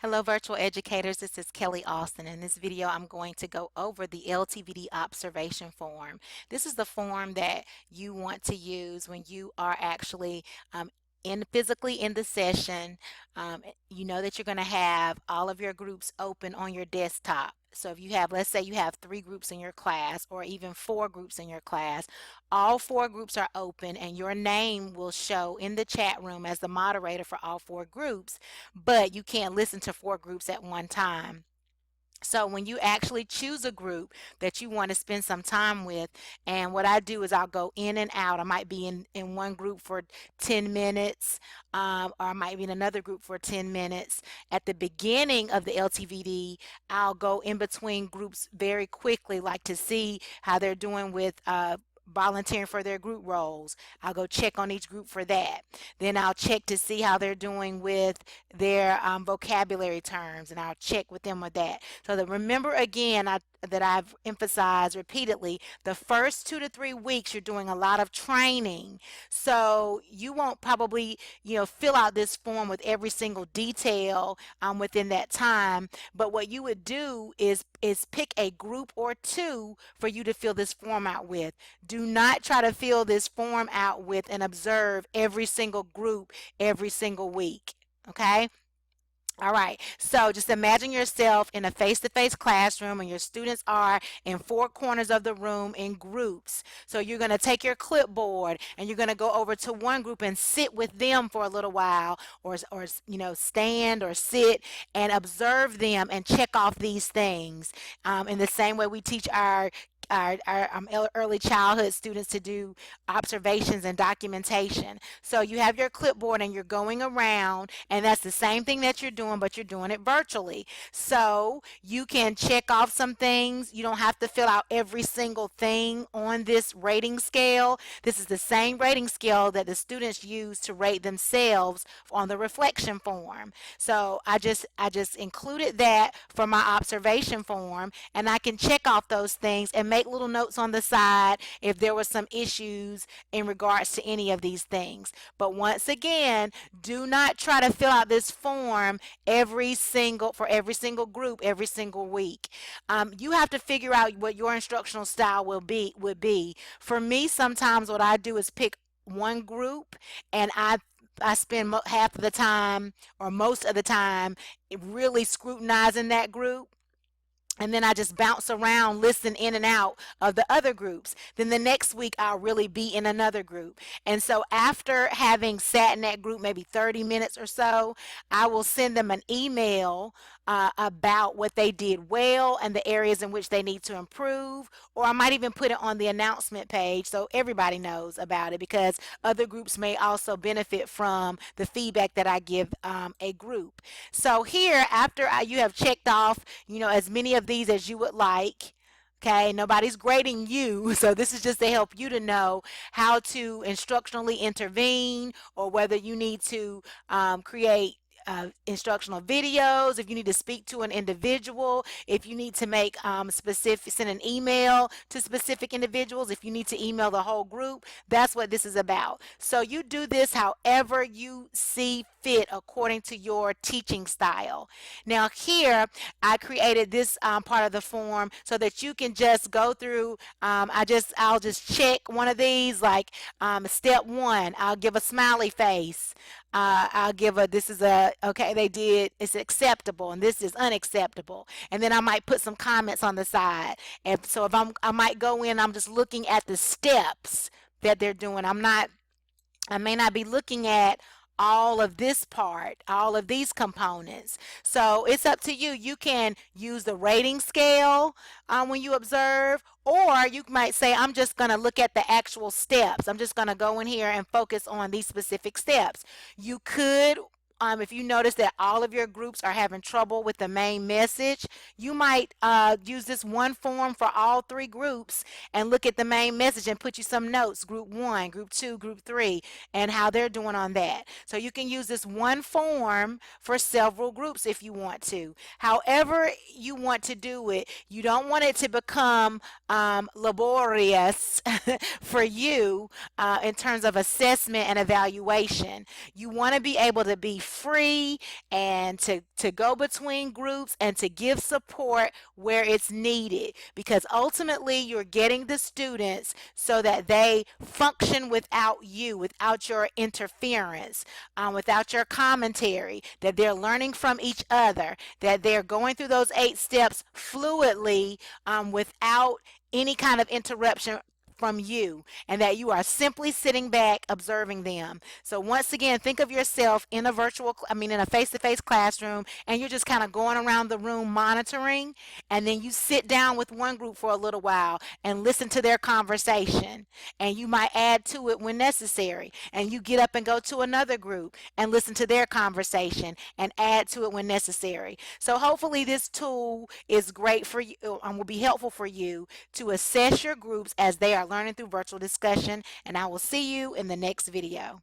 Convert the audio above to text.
Hello, virtual educators. This is Kelly Austin. In this video, I'm going to go over the LTVD observation form. This is the form that you want to use when you are actually physically in the session. You know that you're going to have all of your groups open on your desktop. So if you have, let's say you have 3 groups in your class or even 4 groups in your class, all 4 groups are open and your name will show in the chat room as the moderator for all 4 groups, but you can't listen to 4 groups at one time. So when you actually choose a group that you want to spend some time with, and what I do is I'll go in and out. I might be in one group for 10 minutes, or I might be in another group for 10 minutes. At the beginning of the LTVD, I'll go in between groups very quickly, like to see how they're doing with volunteering for their group roles. I'll go check on each group for that. Then I'll check to see how they're doing with their vocabulary terms, and I'll check with them with that. So that, remember again, that I've emphasized repeatedly, the first 2 to 3 weeks you're doing a lot of training. So you won't probably, fill out this form with every single detail within that time. But what you would do is pick a group or 2 for you to fill this form out with. Do not try to fill this form out with and observe every single group every single week. Okay? All right, so just imagine yourself in a face-to-face classroom and your students are in 4 corners of the room in groups. So you're going to take your clipboard and you're going to go over to one group and sit with them for a little while, or stand or sit and observe them and check off these things. In the same way we teach our early childhood students to do observations and documentation. So you have your clipboard and you're going around, and that's the same thing that you're doing, but you're doing it virtually. So you can check off some things. You don't have to fill out every single thing on this rating scale. This is the same rating scale that the students use to rate themselves on the reflection form. So I just included that for my observation form, and I can check off those things and make little notes on the side if there were some issues in regards to any of these things. But once again, do not try to fill out this form for every single group every single week. You have to figure out what your instructional style would be. For me, sometimes what I do is pick one group, and I spend half of the time or most of the time really scrutinizing that group, and then I just bounce around, listen in and out of the other groups. Then the next week I'll really be in another group. And so after having sat in that group maybe 30 minutes or so, I will send them an email about what they did well and the areas in which they need to improve, or I might even put it on the announcement page so everybody knows about it, because other groups may also benefit from the feedback that I give a group. So here, after you have checked off, as many of these as you would like. Okay, nobody's grading you, so this is just to help you to know how to instructionally intervene, or whether you need to create instructional videos, if you need to speak to an individual, if you need to make send an email to specific individuals, if you need to email the whole group. That's what this is about. So you do this however you see fit according to your teaching style. Now here I created this part of the form so that you can just go through. I'll just check one of these, like step 1, I'll give a smiley face. I'll give okay, they did, it's acceptable, and this is unacceptable. And then I might put some comments on the side. And so I might go in, I'm just looking at the steps that they're doing. I may not be looking at all of this part, all of these components. So it's up to you. You can use the rating scale when you observe, or you might say, I'm just going to look at the actual steps. I'm just going to go in here and focus on these specific steps. You could, if you notice that all of your groups are having trouble with the main message, you might use this one form for all 3 groups and look at the main message and put you some notes, group 1, group 2, group 3, and how they're doing on that. So you can use this one form for several groups if you want to. However you want to do it, you don't want it to become laborious for you in terms of assessment and evaluation. You want to be able to be free and to go between groups and to give support where it's needed, because ultimately you're getting the students so that they function without you, without your interference, without your commentary, that they're learning from each other, that they're going through those 8 steps fluidly, without any kind of interruption from you, and that you are simply sitting back observing them. So once again, think of yourself in a in a face-to-face classroom, and you're just kind of going around the room monitoring, and then you sit down with one group for a little while and listen to their conversation, and you might add to it when necessary, and you get up and go to another group and listen to their conversation and add to it when necessary. So hopefully this tool is great for you, will be helpful for you to assess your groups as they are learning through virtual discussion, and I will see you in the next video.